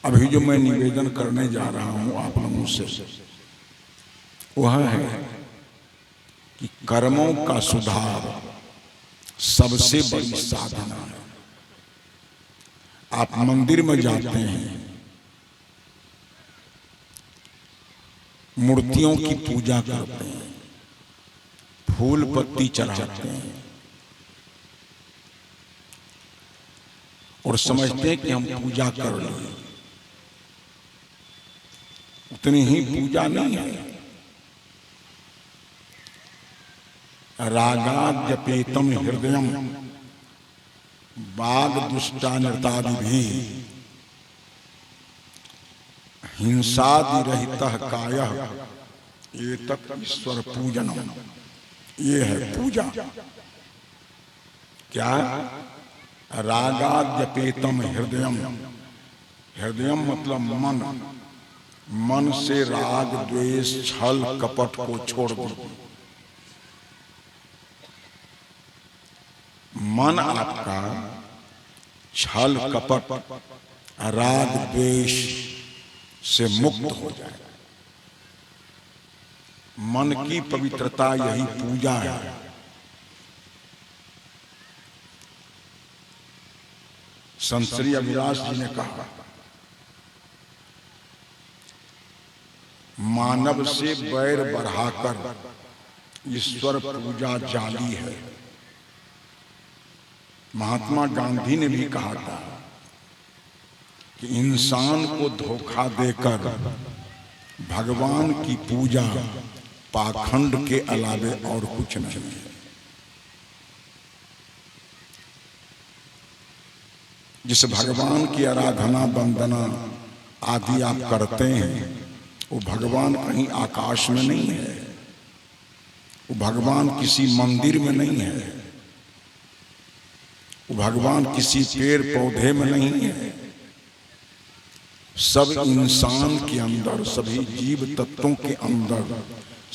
अभी जो मैं निवेदन करने जा रहा हूं आप लोगों से वह है कि कर्मों का सुधार सबसे बड़ी साधना है। आप मंदिर में जाते हैं, मूर्तियों की पूजा करते हैं, फूल पत्ती चढ़ाते हैं और समझते हैं कि हम पूजा कर लिए। उतनी ही पूजा नहीं है। रागाद्यपेतम हृदयम बाग दुष्टानृतादिभी हिंसादिरहितः कायः एतत् ईश्वर पूजनम। ये है पूजा। क्या? रागाद्यपेतम हृदयम। हृदयम मतलब मन। मन से राग द्वेष छल कपट को छोड़ दो। मन आपका छल कपट राग द्वेष से मुक्त हो जाए। मन की पवित्रता यही पूजा है। संत श्री अविनाश जी ने कहा, मानव से बैर बढ़ाकर ईश्वर पूजा जाली है। महात्मा गांधी ने भी कहा था कि इंसान को धोखा देकर भगवान की पूजा पाखंड के अलावे और कुछ नहीं है। जिस भगवान की आराधना वंदना आदि आप करते हैं वो भगवान कहीं आकाश में नहीं है, वो भगवान किसी मंदिर में नहीं है, वो भगवान किसी पेड़ पौधे में नहीं है। सब इंसान के अंदर, सभी जीव तत्वों के अंदर,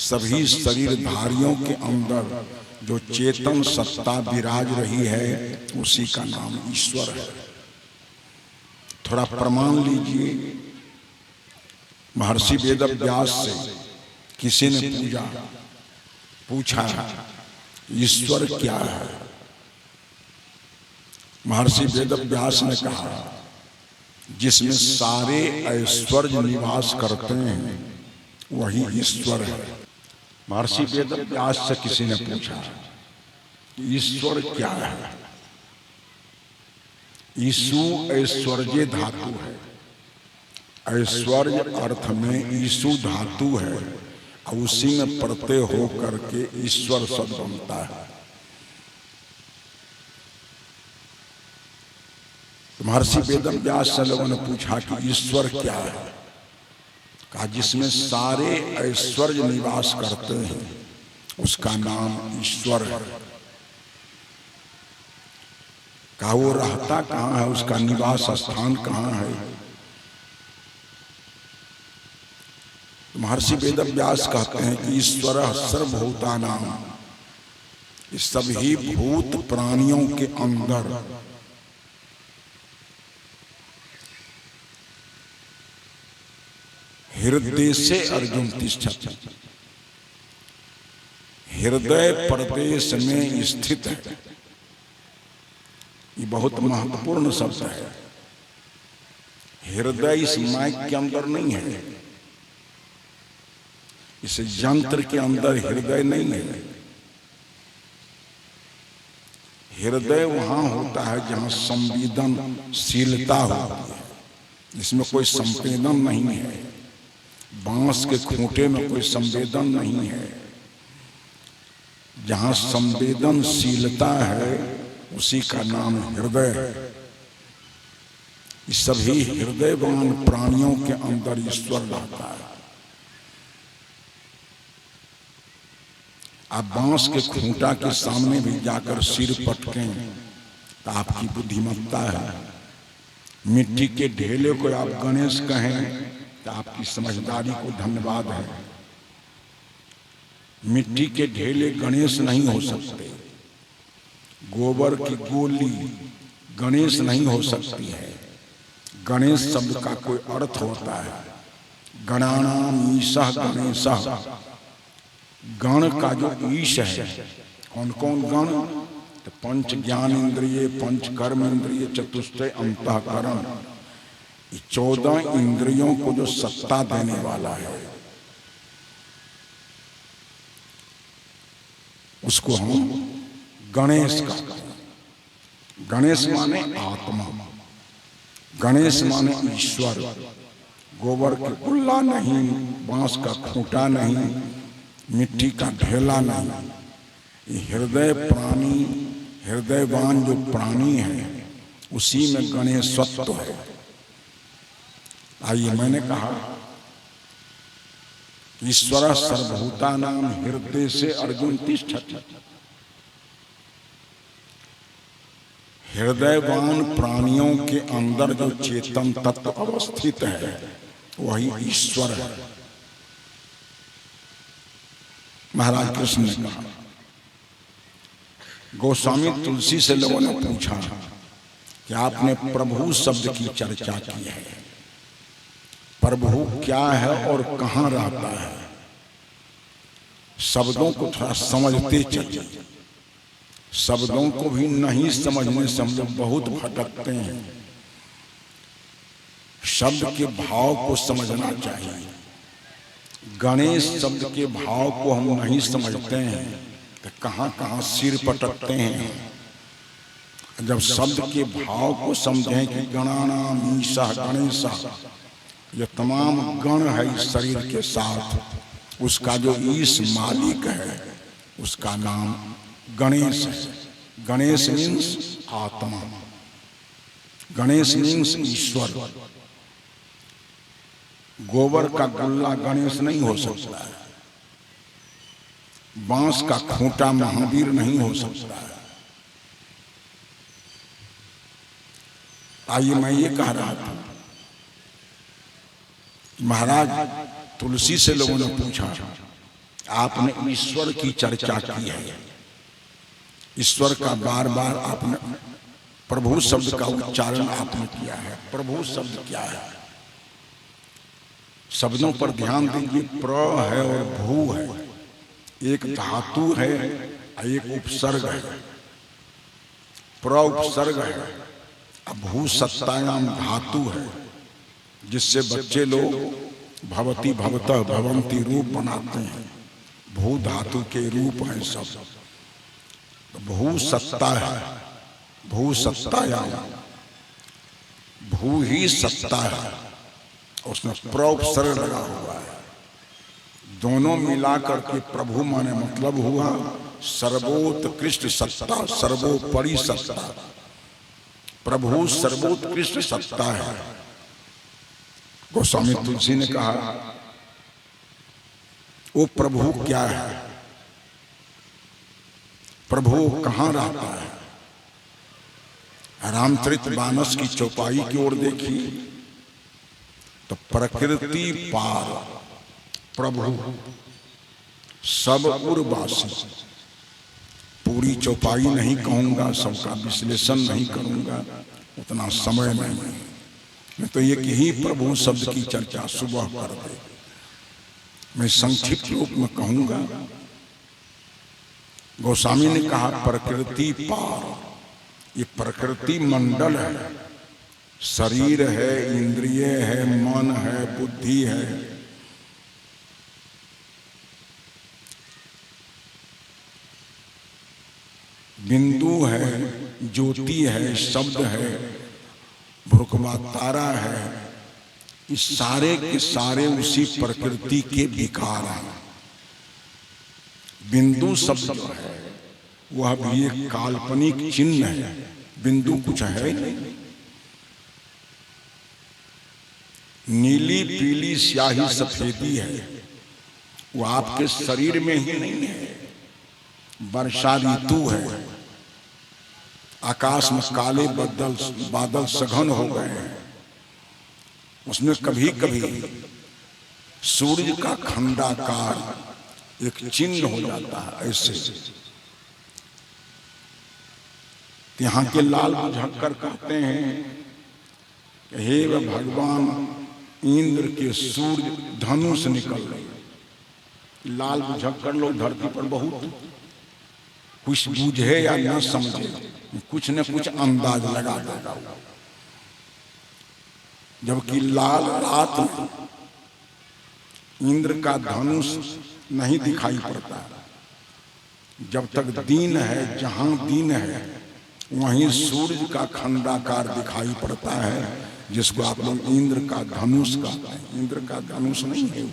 सभी शरीरधारियों के अंदर जो चेतन सत्ता विराज रही है उसी का नाम ईश्वर है। थोड़ा प्रमाण लीजिए। महर्षि वेदव्यास से किसी ने पूछा ईश्वर क्या है? महर्षि वेदव्यास ने कहा, जिसमें सारे ऐश्वर्य निवास करते हैं वही ईश्वर है। महर्षि वेदव्यास से किसी ने पूछा ईश्वर क्या है? ईसु ऐश्वर्य धातु है। ऐश्वर्य अर्थ में ईसु धातु है और उसी में प्रत्यय हो करके ईश्वर शब्द बनता है। महर्षि वेदव्यास से लोगों ने पूछा कि ईश्वर क्या है? कहा, जिसमें सारे ऐश्वर्य निवास करते हैं उसका नाम ईश्वर है। कहा, वो रहता कहाँ है? उसका निवास स्थान कहाँ है? महर्षि वेदव्यास कहते हैं कि ईश्वर सर्वभूतानां, सभी भूत प्राणियों के अंदर हृदय से अर्जुन तिष्ठति, हृदय प्रदेश में स्थित है। ये बहुत महत्वपूर्ण शब्द है। हृदय इस माइक के अंदर नहीं है, इस यंत्र के अंदर हृदय नहीं है। हृदय वहां होता है जहां संवेदनशीलता होती है, जिसमें कोई संवेदन नहीं है। बांस के खूंटे में कोई संवेदन नहीं है। जहां संवेदनशीलता है उसी का नाम हृदय है। इस सभी हृदयवान प्राणियों के अंदर ईश्वर रहता है। आप बांस के खूंटा के सामने भी जाकर सिर पटकें तो आपकी बुद्धिमत्ता है। मिट्टी के ढेले को आप गणेश कहें तो आपकी समझदारी को धन्यवाद है। मिट्टी के ढेले गणेश नहीं हो सकते। गोबर की गोली गणेश नहीं हो सकती है। गणेश शब्द का कोई अर्थ होता है, गणानाम ईशः गणेशः। गण का जो ईश है, कौन कौन गण? तो पंच ज्ञान इंद्रिय, पंच कर्म इंद्रिय, चतुष्टय अंतःकरण, 14 इंद्रियों को जो सत्ता देने वाला है, उसको हम गणेश का। गणेश माने आत्मा, गणेश माने ईश्वर। गोबर के कुल्ला नहीं, बांस का खूंटा नहीं, मिट्टी का ढेला नहीं। हृदय प्राणी, हृदयवान जो प्राणी है, उसी में गणेशत्व है। आइए, मैंने कहा ईश्वर सर्वभूतानां हृदय से अर्जुन तिष्ठति। हृदयवान प्राणियों के अंदर जो चेतन तत्व अवस्थित है, वही ईश्वर है। महाराज कृष्ण ने कहा, गोस्वामी तुलसी से लोगों ने पूछा कि आपने प्रभु शब्द की चर्चा की है, प्रभु क्या है और कहाँ रहता है? शब्दों को थोड़ा समझते चलिए। शब्दों को भी नहीं समझने से हम लोग बहुत भटकते हैं। शब्द के भाव को समझना चाहिए। गणेश शब्द के भाव को हम नहीं समझते हैं तो कहाँ कहाँ सिर पटकते हैं। जब शब्द के भाव को समझें कि गणानाम ईशः गणेशः, ये तमाम गण है इस शरीर के साथ, उसका जो ईश मालिक है, उसका नाम गणेश है। गणेश मीन्स आत्मा, गणेश मीन्स ईश्वर। गोबर का गुल्ला गणेश नहीं हो सकता है, बांस का खूंटा महावीर नहीं हो सकता है। आइए, मैं ये कह रहा था, महाराज तुलसी से लोगों ने पूछा, आपने ईश्वर की चर्चा की है, ईश्वर का बार बार आपने प्रभु शब्द का उच्चारण आपने किया है। प्रभु शब्द क्या है? शब्दों पर ध्यान दीजिए। प्र है और भू है, एक धातु है, एक उपसर्ग है। प्र उपसर्ग है, अब भू सत्तायाम धातु है, जिससे बच्चे लोग भवती भवतः भवंती रूप बनाते हैं। भू धातु के रूप हैं सब। तो भू सत्ता है, भू सत्तायाम, भू ही सत्ता है, उसमें प्रोपसर्ग लगा हुआ है। दोनों मिलाकर के प्रभु माने मतलब हुआ सर्वोत्कृष्ट सत्ता, सर्वोपरि सत्ता। प्रभु सर्वोत्कृष्ट सत्ता है। गोस्वामी तुलसी ने कहा, वो प्रभु क्या है? प्रभु कहाँ रहता है? रामचरितमानस की चौपाई की ओर देखिए तो प्रकृति पार प्रभु सब उर्वासी। पूरी चौपाई नहीं कहूंगा, सबका विश्लेषण नहीं करूंगा, उतना समय नहीं। मैं तो एक ही प्रभु शब्द की चर्चा सुबह कर दे। मैं संक्षिप्त रूप में कहूंगा। गोस्वामी ने कहा प्रकृति पार, ये प्रकृति मंडल है। शरीर है, इंद्रिय है, मन है, बुद्धि है, बिंदु है, ज्योति है, शब्द है, भ्रुकुमा तारा है। इस सारे के सारे उसी प्रकृति के विकार हैं। बिंदु शब्द जो है वह भी एक काल्पनिक चिन्ह है। बिंदु कुछ है नहीं। नीली पीली स्याही सफेदी है, वो आपके शरीर में ही नहीं है। वर्षा ऋतु है, आकाश में काले बादल सघन हो गए हैं, उसमें कभी कभी सूर्य का खंडाकार एक चिन्ह हो जाता है। ऐसे यहाँ के लाल बुझक्कर कहते हैं हे भगवान, इंद्र के सूर्य धनुष निकल रहे, लाल बुझक कर लो धरती पर बहुत, कुछ बूझे या न समझे, कुछ न कुछ अंदाज लगा देगा। जबकि लाल रात में इंद्र का धनुष नहीं दिखाई पड़ता। जब तक दिन है, जहां दिन है वहीं सूर्य का खंडाकार दिखाई पड़ता है, जिसको आप लोग इंद्र का धनुष कहते हैं। इंद्र का धनुष नहीं है,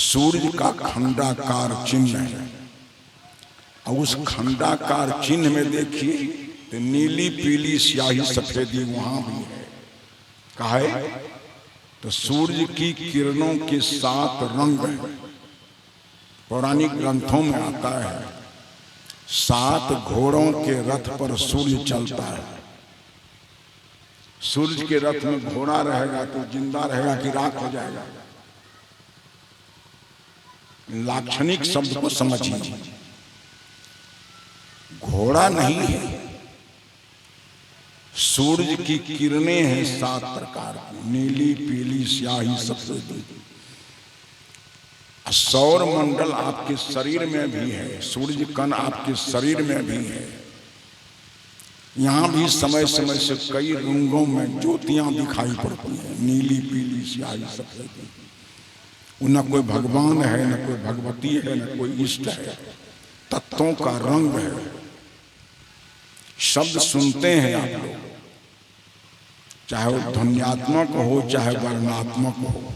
सूर्य का खंडाकार चिन्ह है। और उस खंडाकार चिन्ह में देखिए तो नीली पीली स्याही सफेदी वहां भी है। कहा है तो सूर्य की किरणों के 7 रंग है। पौराणिक ग्रंथों में आता है 7 घोड़ों के रथ पर सूर्य चलता है। सूर्य के रथ में घोड़ा रहेगा तो जिंदा रहेगा कि राख हो जाएगा? लाक्षणिक शब्द को समझिए, घोड़ा नहीं है, सूर्य की किरणें हैं 7 प्रकार की, नीली पीली स्याही सफेदी। सौर मंडल आपके शरीर में भी है, सूर्य कण आपके शरीर में भी है। यहां भी समय समय से कई रंगों में ज्योतियां दिखाई पड़ती हैं, नीली पीली स्याही सफेदी। न कोई भगवान है, न कोई भगवती है, न कोई इष्ट है, तत्वों का रंग है। शब्द सुनते हैं आप लोग, चाहे वो ध्वन्यात्मक हो चाहे वर्णात्मक हो,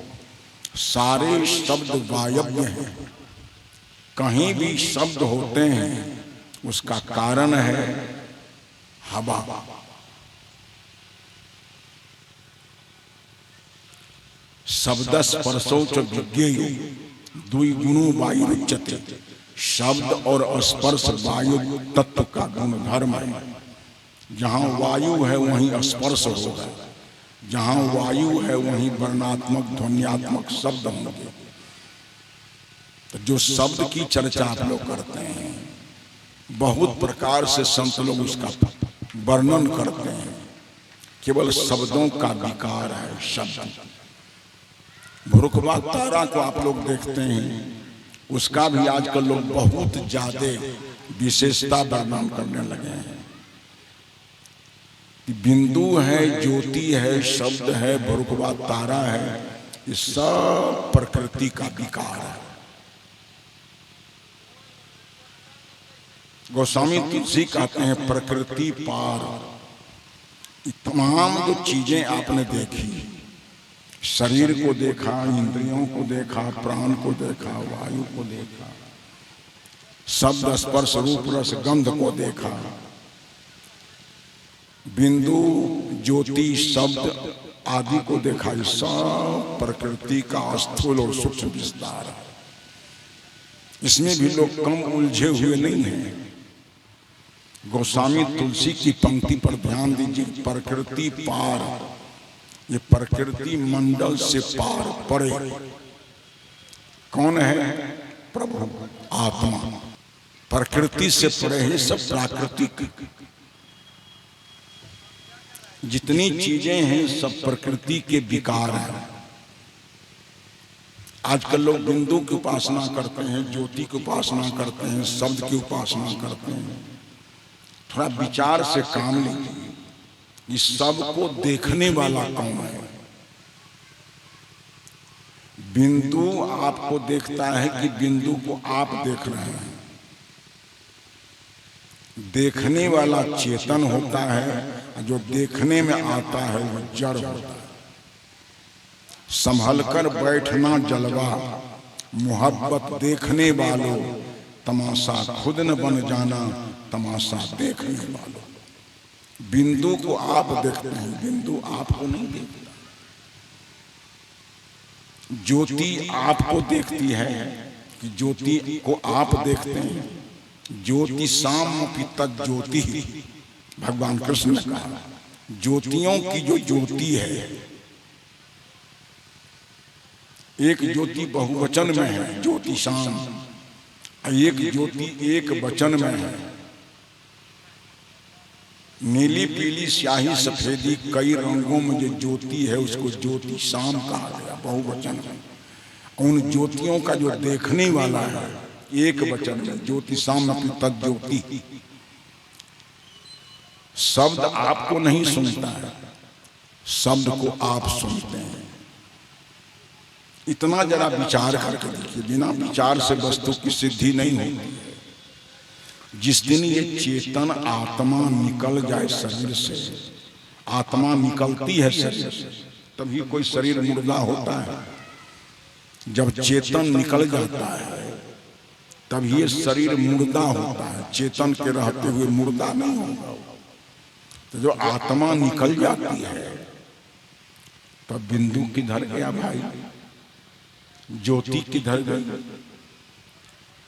सारे शब्द वायव्य हैं। कहीं भी शब्द होते हैं उसका कारण है हवा। शब्द स्पर्शो च विज्ञेयो द्विगुणो वायुरुच्यते। शब्द और स्पर्श वायु तत्व का गुण धर्म है। जहां वायु है वहीं स्पर्श होगा, जहां वायु है वहीं वर्णात्मक ध्वन्यात्मक शब्द होंगे। तो जो शब्द की चर्चा आप लोग करते हैं, बहुत प्रकार से संत लोग उसका वर्णन करते हैं। केवल शब्दों का विकार है शब्द। भुरुकवा तारा को आप लोग देखते हैं, उसका भी आजकल लोग बहुत ज्यादा विशेषता वर्णन करने लगे हैं। बिंदु है, ज्योति है, शब्द है, भुरुकवा तारा है, ये सब प्रकृति का विकार है। गोस्वामी तुलसी कहते हैं प्रकृति पार। तमाम जो चीजें आपने देखी, शरीर को देखा, इंद्रियों को देखा, प्राण को देखा, वायु को देखा, शब्द स्पर्श रूप रस गंध को देखा, बिंदु ज्योति शब्द आदि को देखा, सब प्रकृति का स्थूल और सूक्ष्म विस्तार है। इसमें भी लोग कम उलझे हुए नहीं हैं। गोस्वामी तुलसी की पंक्ति पर ध्यान दीजिए, प्रकृति पार। ये प्रकृति मंडल से पार परे कौन है? प्रभु आत्मा। प्रकृति से परे है सब प्राकृतिक। जितनी चीजें हैं सब प्रकृति के विकार हैं। आजकल लोग बिंदु की उपासना करते हैं, ज्योति की उपासना करते हैं, शब्द की उपासना करते हैं। थोड़ा विचार से काम लीजिए, इस सब को देखने वाला कौन है? बिंदु आपको देखता है कि बिंदु को आप देख रहे हैं। देखने वाला चेतन होता है, जो देखने में आता है वो जड़ होता है। संभलकर बैठना जलवा, मोहब्बत देखने वालों, तमाशा खुद न बन जाना, तमाशा देखने वालों। बिंदु को आप देखते हैं, बिंदु आपको नहीं देखता। ज्योति आपको देखती है कि ज्योति को आप देखते हैं। ज्योति सामपि तत् ज्योति, भगवान कृष्ण ने कहा। ज्योतियों की जो ज्योति है, एक ज्योति बहुवचन में है ज्योति शाम, एक ज्योति एक वचन में है। नीली पीली स्याही सफेदी कई रंगों में जो ज्योति है उसको ज्योति शाम कहा गया बहुवचन में। उन ज्योतियों का जो देखने वाला है एक वचन में ज्योति शाम अपनी तज्ज्योति। शब्द आपको नहीं सुनता है, शब्द को आप सुनते हैं। इतना जरा विचार करके देखिए, बिना विचार से वस्तु की सिद्धि नहीं होती है। जिस दिन ये चेतन आत्मा निकल जाए शरीर से, आत्मा निकलती है शरीर से, तभी कोई शरीर मुर्दा होता है। जब चेतन निकल जाता है तब ये शरीर मुर्दा होता है, चेतन के रहते हुए मुर्दा नहीं होगा। तो जो आत्मा निकल जाती है तब बिंदु किधर गया भाई, ज्योति किधर गई,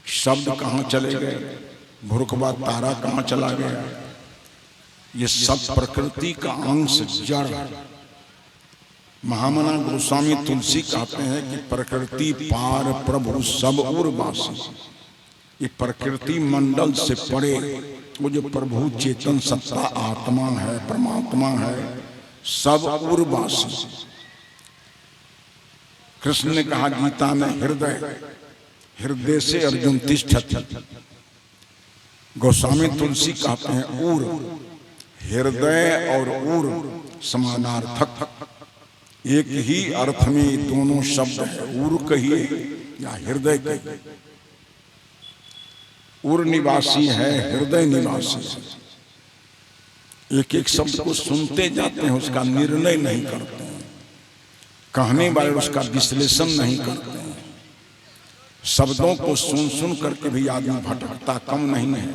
शब्द कहाँ चले गए, भुरकबा तारा कहाँ चला गया। ये सब प्रकृति का अंश जड़। महामना गोस्वामी तुलसी कहते हैं कि प्रकृति पार प्रभु सब उर्वासी। ये प्रकृति मंडल से परे वो जो प्रभु चेतन सत्ता आत्मा है, परमात्मा है, सब उर्वासी। कृष्ण ने कहा गीता में हृदय, हृदय से अर्जुन तिष्ठति। गोस्वामी तुलसी कहते हैं उर। हृदय और उर समानार्थक, एक ही अर्थ में दोनों शब्द है। उर कहिए या हृदय कहिए। उर निवासी है, हृदय निवासी है। एक एक शब्द को सुनते जाते हैं, उसका निर्णय नहीं करते हैं, कहने वाले उसका विश्लेषण नहीं करते हैं। शब्दों को सुन सुन करके भी आदमी भटकता कम नहीं है।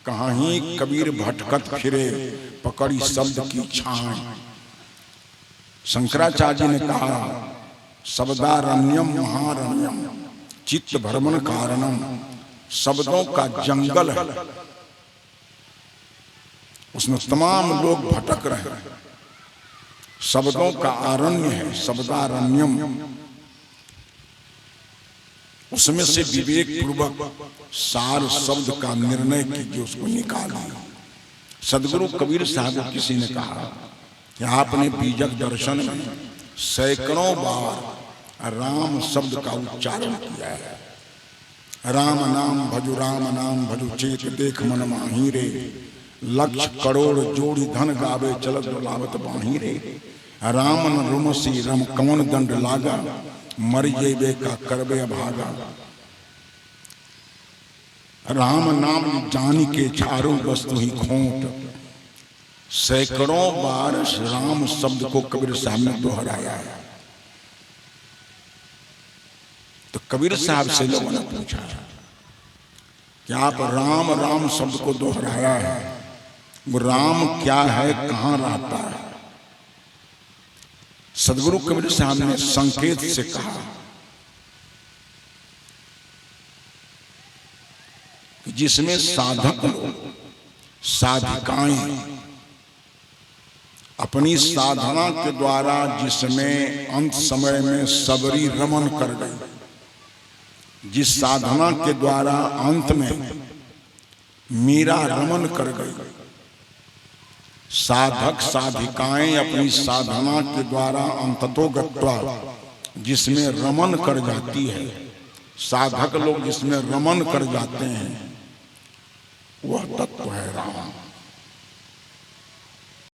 कहाँ ही कबीर भटकत फिरे पकड़ी शब्द की छाए। शंकराचार्य जी ने कहा शब्दारण्यम महारण्यम चित्त भ्रमण कारणम। शब्दों का जंगल है, उसमें तमाम लोग भटक रहे हैं। शब्दों का आरण्य है, शब्दारण्यम। उसमें से विवेक पूर्वक सार शब्द का निर्णय कीजिए, उसको निकालिए। सदगुरु कबीर साहब को किसी ने कहा कि आपने बीजक दर्शन में सैकड़ों बार राम शब्द का उच्चारण किया है। राम नाम भजु चेत देख मन माही रे। लक्ष करोड़ जोड़ी धन गावे चलत लावत बाही रे। राम न रुमसी रम कवन दंड लागा। मर जेबे का करबे भागा। राम नाम जानी के चारों वस्तु ही खोट। सैकड़ों बार राम शब्द को कबीर साहब ने दोहराया है। तो कबीर साहब से लोगों ने पूछा कि आप राम राम शब्द को दोहराया है, वो राम क्या है, कहाँ रहता है। सदगुरु कबीर साहब ने संकेत से कहा कि जिसमें साधक लोग, साधिकाएं अपनी साधना के द्वारा जिसमें अंत समय में सबरी रमन कर गई, जिस साधना के द्वारा अंत में मीरा रमन कर गई। साधक साधिकाएं अपनी साधना के द्वारा अंततोगत्वा जिसमें रमन कर जाती है, साधक लोग जिसमें रमन कर जाते हैं, वह तत्व